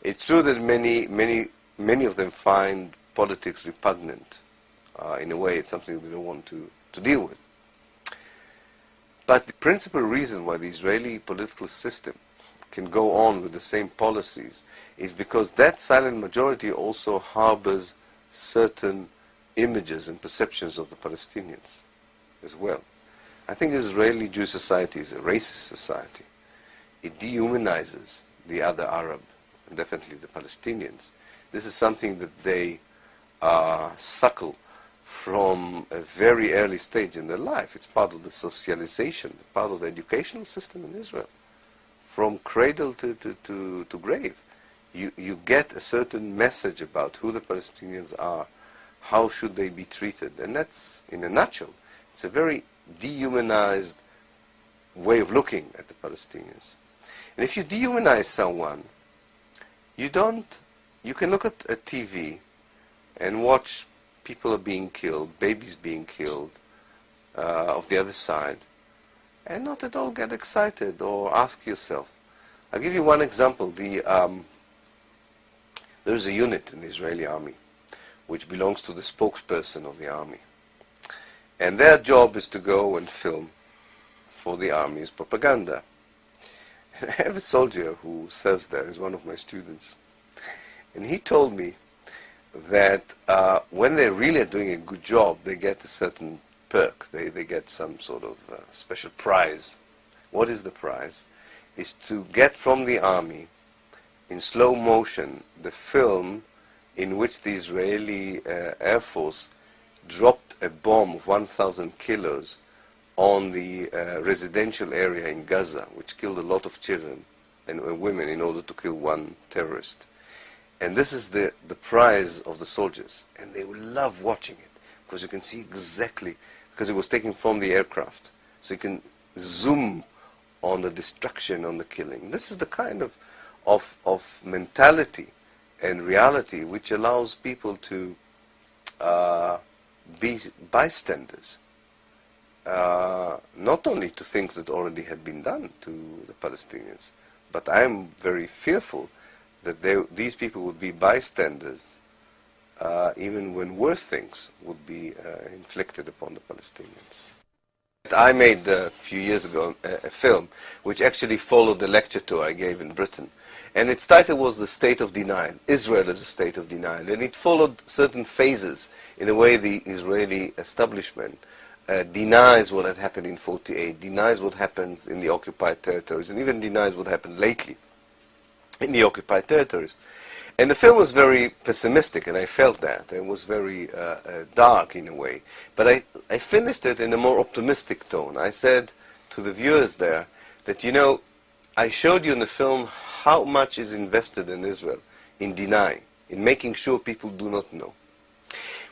It's true that many of them find politics repugnant. In a way, it's something they don't want to deal with. But the principal reason why the Israeli political system can go on with the same policies is because that silent majority also harbors certain images and perceptions of the Palestinians as well. I think Israeli Jewish society is a racist society. It dehumanizes the other Arab, and definitely the Palestinians. This is something that they suckle from a very early stage in their life. It's part of the socialization, part of the educational system in Israel. From cradle to grave, you get a certain message about who the Palestinians are, how should they be treated, and that's, in a nutshell, it's a very dehumanized way of looking at the Palestinians. And if you dehumanize someone, you can look at a TV and watch people are being killed, babies being killed of the other side, and not at all get excited or ask yourself. I'll give you one example. There's a unit in the Israeli army which belongs to the spokesperson of the army. And their job is to go and film for the army's propaganda. And I have a soldier who serves there, he's one of my students. And he told me that when they really are doing a good job, they get a certain perk. They get some sort of special prize. What is the prize? Is to get from the army, in slow motion, the film in which the Israeli Air Force dropped a bomb of 1,000 kilos on the residential area in Gaza, which killed a lot of children and women in order to kill one terrorist. And this is the prize of the soldiers. And they will love watching it, because you can see exactly, because it was taken from the aircraft. So you can zoom on the destruction, on the killing. This is the kind of mentality and reality which allows people to be bystanders, not only to things that already had been done to the Palestinians, but I am very fearful that these people would be bystanders even when worse things would be inflicted upon the Palestinians. I made a few years ago a film which actually followed the lecture tour I gave in Britain. And its title was The State of Denial, Israel as a State of Denial. And it followed certain phases in the way the Israeli establishment denies what had happened in 1948, denies what happens in the occupied territories, and even denies what happened lately in the occupied territories. And the film was very pessimistic, and I felt that. It was very dark in a way. But I finished it in a more optimistic tone. I said to the viewers there that, I showed you in the film how much is invested in Israel in denying, in making sure people do not know.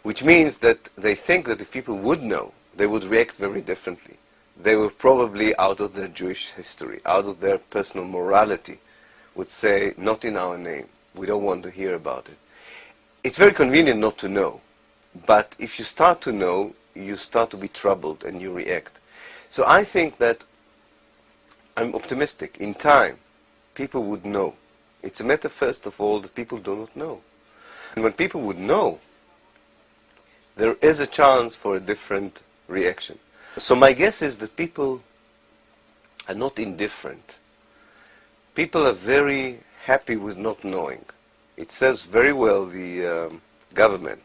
Which means that they think that if people would know, they would react very differently. They were probably, out of their Jewish history, out of their personal morality, would say, not in our name. We don't want to hear about it. It's very convenient not to know. But if you start to know, you start to be troubled and you react. So I think that I'm optimistic. In time, people would know. It's a matter, first of all, that people do not know. And when people would know, there is a chance for a different reaction. So my guess is that people are not indifferent. People are very happy with not knowing. It serves very well the government.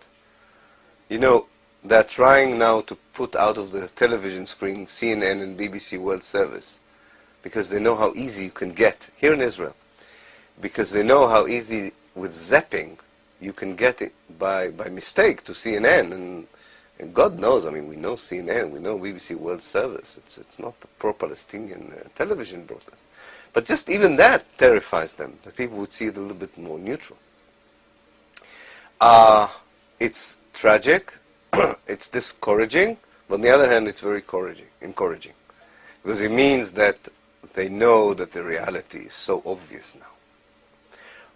You know, they're trying now to put out of the television screen CNN and BBC World Service because they know how easy you can get here in Israel. Because they know how easy with zapping you can get it by mistake to CNN. And God knows, I mean, we know CNN, we know BBC World Service. It's not the pro Palestinian television broadcast. But just even that terrifies them, that people would see it a little bit more neutral. It's tragic, it's discouraging, but on the other hand, it's very encouraging. Because it means that they know that the reality is so obvious now.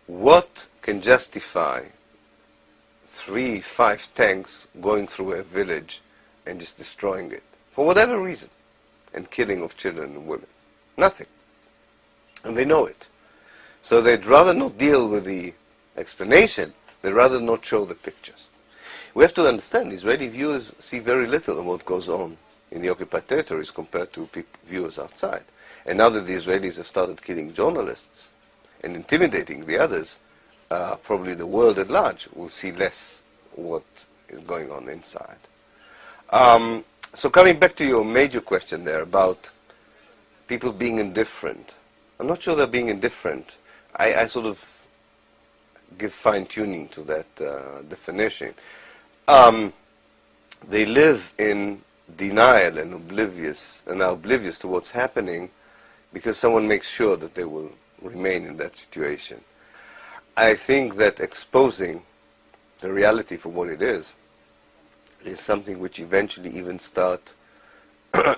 What can justify 3-5 tanks going through a village and just destroying it, for whatever reason, and killing of children and women? Nothing. And they know it. So they'd rather not deal with the explanation, they'd rather not show the pictures. We have to understand, Israeli viewers see very little of what goes on in the occupied territories compared to viewers outside. And now that the Israelis have started killing journalists and intimidating the others, probably the world at large will see less what is going on inside. So coming back to your major question there about people being indifferent, I'm not sure they're being indifferent. I sort of give fine-tuning to that definition. They live in denial and are oblivious to what's happening because someone makes sure that they will remain in that situation. I think that exposing the reality for what it is something which eventually even start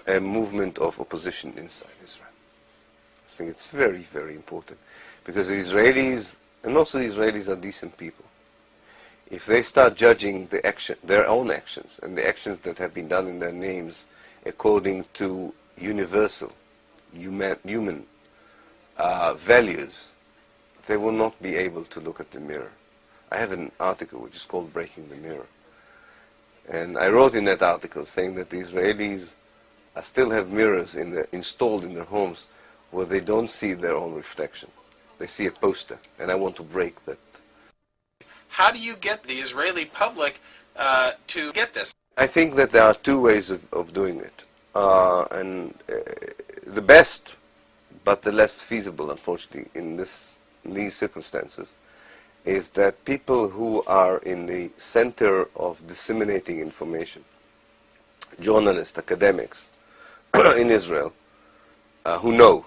a movement of opposition inside Israel. I think it's very, very important because the Israelis, and also the Israelis are decent people. If they start judging their own actions and the actions that have been done in their names according to universal human values, they will not be able to look at the mirror. I have an article which is called Breaking the Mirror. And I wrote in that article saying that the Israelis still have mirrors installed in their homes where they don't see their own reflection. They see a poster, and I want to break that. How do you get the Israeli public to get this? I think that there are two ways of doing it. The best, but the less feasible, unfortunately, in these circumstances, is that people who are in the center of disseminating information, journalists, academics in Israel, who know,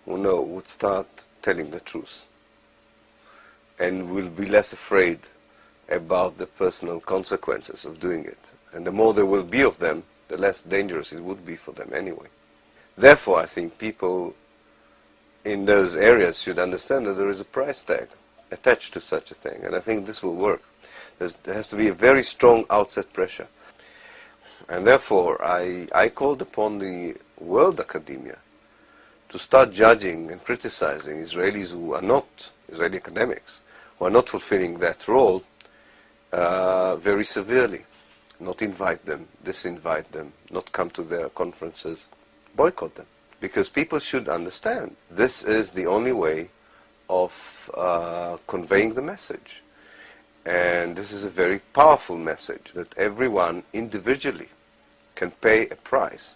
would start telling the truth and will be less afraid about the personal consequences of doing it. And the more there will be of them, the less dangerous it would be for them anyway. Therefore, I think people in those areas should understand that there is a price tag attached to such a thing, and I think this will work. There has to be a very strong outset pressure. And therefore, I called upon the world academia to start judging and criticizing Israelis who are not, Israeli academics, who are not fulfilling that role very severely. Not invite them, disinvite them, not come to their conferences, boycott them. Because people should understand this is the only way of conveying the message. And this is a very powerful message that everyone individually can pay a price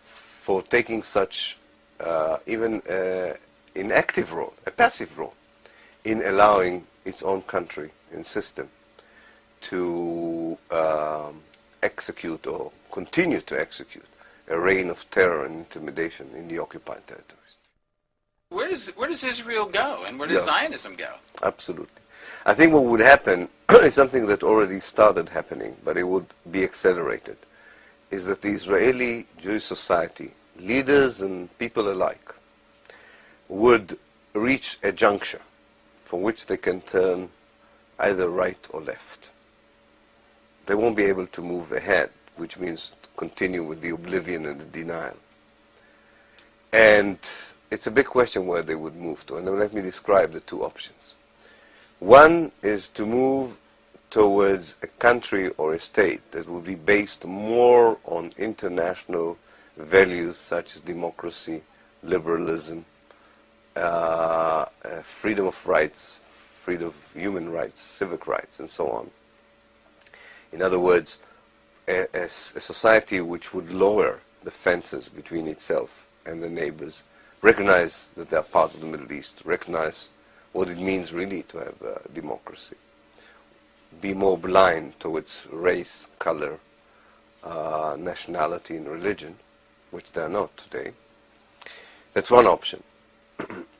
for taking such even an active role, a passive role, in allowing its own country and system to execute or continue to execute a reign of terror and intimidation in the occupied territories. Where does Israel go, and where does Zionism go? Absolutely. I think what would happen is something that already started happening, but it would be accelerated, is that the Israeli Jewish society, leaders and people alike, would reach a juncture from which they can turn either right or left. They won't be able to move ahead, which means continue with the oblivion and the denial. And it's a big question where they would move to, and then let me describe the two options. One is to move towards a country or a state that will be based more on international values such as democracy, liberalism, freedom of rights, freedom of human rights, civic rights, and so on. In other words, a society which would lower the fences between itself and the neighbors, recognize that they are part of the Middle East, recognize what it means really to have democracy, be more blind towards race, color, nationality, and religion, which they are not today. That's one option.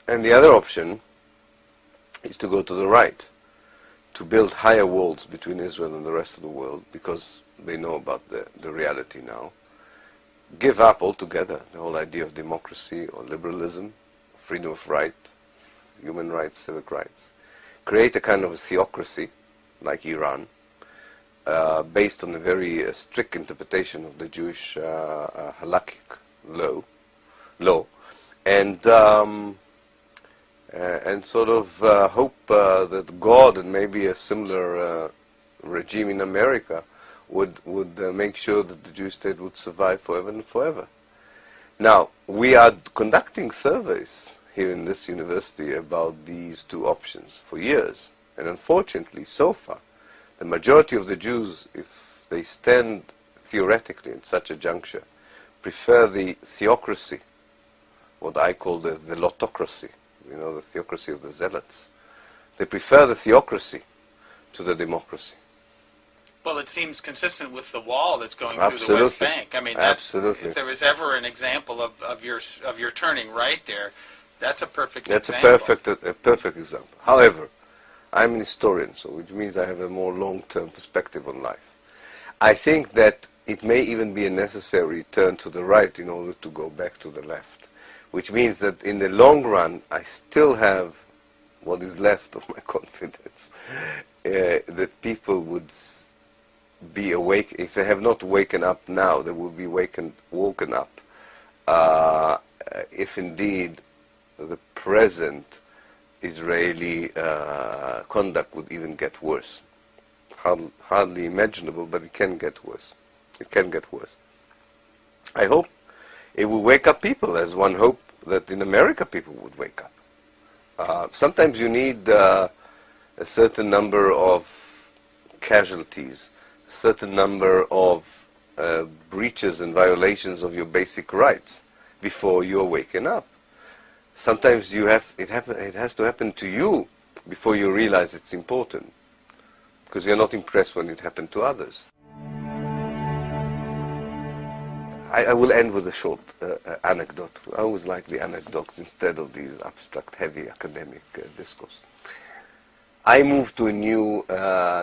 And the other option is to go to the right, to build higher walls between Israel and the rest of the world, because they know about the reality now. Give up altogether the whole idea of democracy or liberalism, freedom of right, human rights, civic rights. Create a kind of a theocracy, like Iran, based on a very strict interpretation of the Jewish halakhic law, and sort of hope that God and maybe a similar regime in America would make sure that the Jewish state would survive forever and forever. Now, we are conducting surveys here in this university about these two options for years, and unfortunately, so far, the majority of the Jews, if they stand theoretically in such a juncture, prefer the theocracy, what I call the lotocracy, the theocracy of the zealots. They prefer the theocracy to the democracy. Well, it seems consistent with the wall that's going through Absolutely. the West Bank. I mean, Absolutely. If there was ever an example of your turning right there, that's a perfect That's example. a perfect example. However, I'm an historian, so which means I have a more long-term perspective on life. I think that it may even be a necessary turn to the right in order to go back to the left, which means that in the long run, I still have what is left of my confidence that people would be awake. If they have not waken up now, they will be woken up if indeed the present Israeli conduct would even get worse. Hardly imaginable, but it can get worse. It can get worse. I hope it will wake up people, as one hope that in America people would wake up. Sometimes you need a certain number of casualties, a certain number of breaches and violations of your basic rights before you are waking up. Sometimes it has to happen to you before you realize it's important, because you're not impressed when it happened to others. I will end with a short anecdote. I always like the anecdotes instead of these abstract, heavy academic discourse. I moved to a new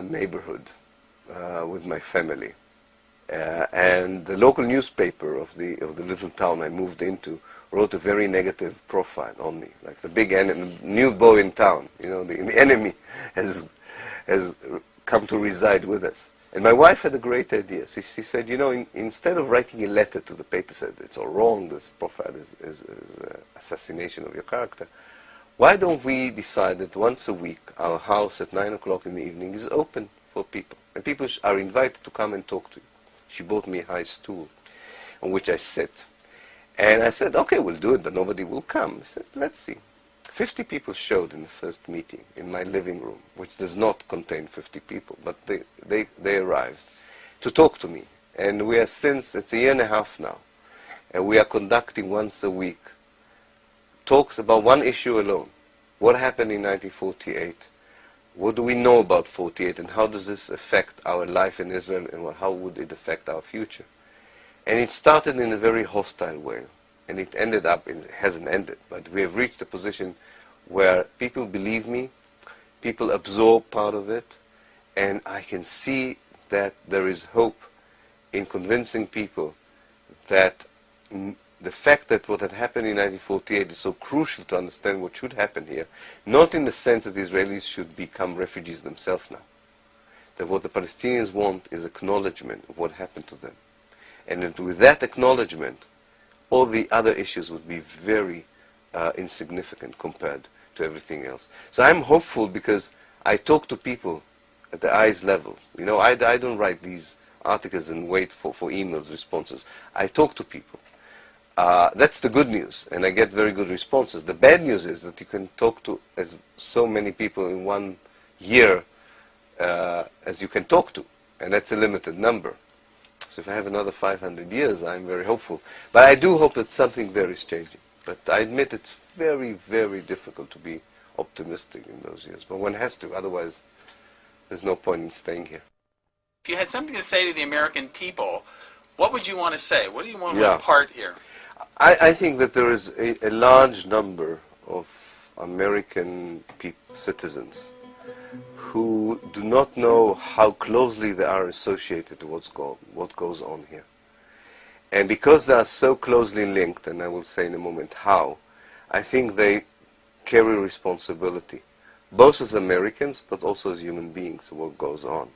neighborhood with my family, and the local newspaper of the little town I moved into wrote a very negative profile on me, like the big new boy in town. The enemy has come to reside with us. And my wife had a great idea. She said, instead of writing a letter to the paper, said it's all wrong, this profile is assassination of your character, why don't we decide that once a week our house at 9 o'clock in the evening is open for people, and people are invited to come and talk to you. She bought me a high stool on which I sit. And I said, okay, we'll do it, but nobody will come. I said, let's see. 50 people showed in the first meeting in my living room, which does not contain 50 people, but they arrived to talk to me. And we are since, it's a year and a half now, and we are conducting once a week talks about one issue alone. What happened in 1948? What do we know about 48, and how does this affect our life in Israel, and how would it affect our future? And it started in a very hostile way, and it ended up, it hasn't ended, but we have reached a position where people believe me, people absorb part of it, and I can see that there is hope in convincing people that the fact that what had happened in 1948 is so crucial to understand what should happen here, not in the sense that the Israelis should become refugees themselves now, that what the Palestinians want is acknowledgement of what happened to them. And with that acknowledgement, all the other issues would be very insignificant compared to everything else. So I'm hopeful because I talk to people at the eyes level. You know, I don't write these articles and wait for emails, responses. I talk to people. That's the good news, and I get very good responses. The bad news is that you can talk to as so many people in 1 year as you can talk to, and that's a limited number. So if I have another 500 years, I'm very hopeful. But I do hope that something there is changing. But I admit it's very, very difficult to be optimistic in those years. But one has to, otherwise there's no point in staying here. If you had something to say to the American people, what would you want to say? What do you want to Yeah. impart here? I think that there is a large number of American citizens who do not know how closely they are associated to what goes on here. And because they are so closely linked, and I will say in a moment how, I think they carry responsibility, both as Americans but also as human beings, of what goes on.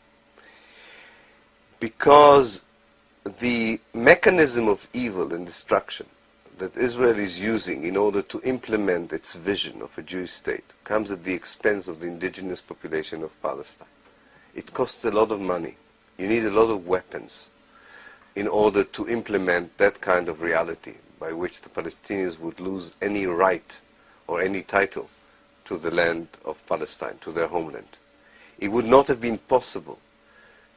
Because the mechanism of evil and destruction that Israel is using in order to implement its vision of a Jewish state comes at the expense of the indigenous population of Palestine. It costs a lot of money. You need a lot of weapons in order to implement that kind of reality by which the Palestinians would lose any right or any title to the land of Palestine, to their homeland. It would not have been possible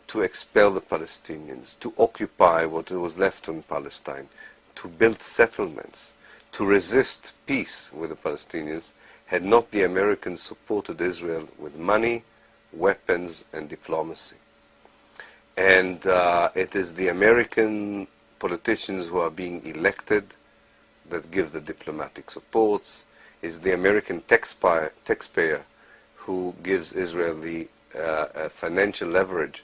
to expel the Palestinians, to occupy what was left in Palestine, to build settlements, to resist peace with the Palestinians, had not the Americans supported Israel with money, weapons, and diplomacy. And it is the American politicians who are being elected that give the diplomatic supports. It's the American taxpayer who gives Israel the financial leverage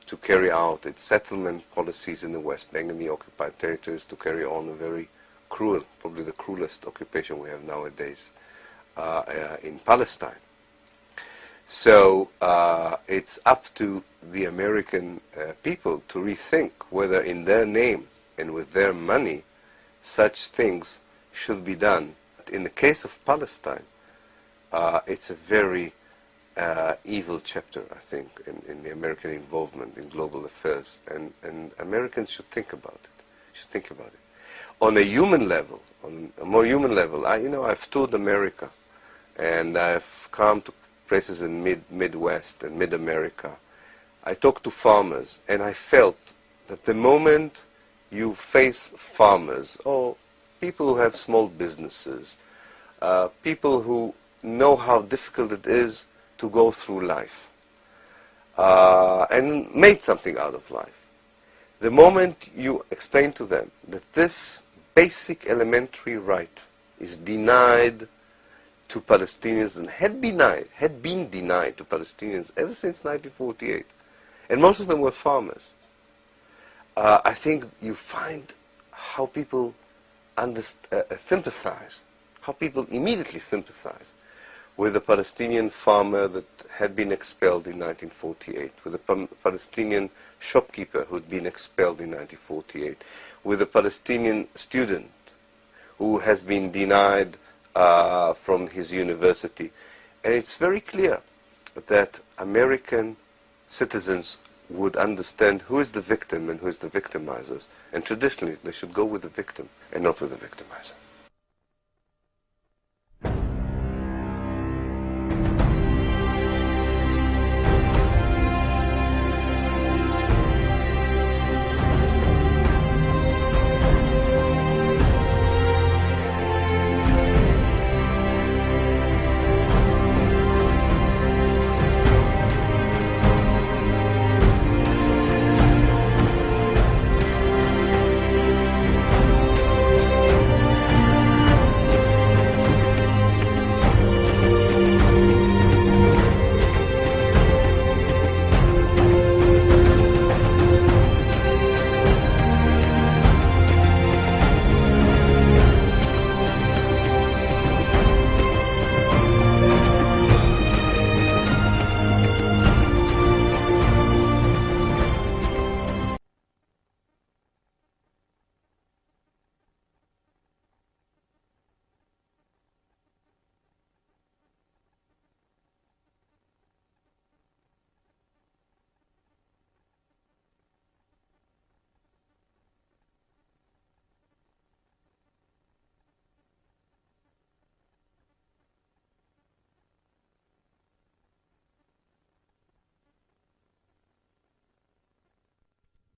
to carry out its settlement policies in the West Bank and the occupied territories, to carry on a very cruel, probably the cruelest occupation we have nowadays in Palestine. So it's up to the American people to rethink whether in their name and with their money such things should be done. In the case of Palestine, it's a very evil chapter, I think, in the American involvement in global affairs, and Americans should think about it. On a human level, on a more human level, I've toured America, and I've come to places in Midwest and Mid-America. I talked to farmers, and I felt that the moment you face farmers or people who have small businesses, people who know how difficult it is to go through life and made something out of life. The moment you explain to them that this basic elementary right is denied to Palestinians and had been denied to Palestinians ever since 1948, and most of them were farmers, I think you find how people sympathize, how people immediately sympathize with the Palestinian farmer that had been expelled in 1948, with the Palestinian shopkeeper who had been expelled in 1948, with the Palestinian student who has been denied from his university. And it's very clear that American citizens would understand who is the victim and who is the victimizers. And traditionally, they should go with the victim and not with the victimizer.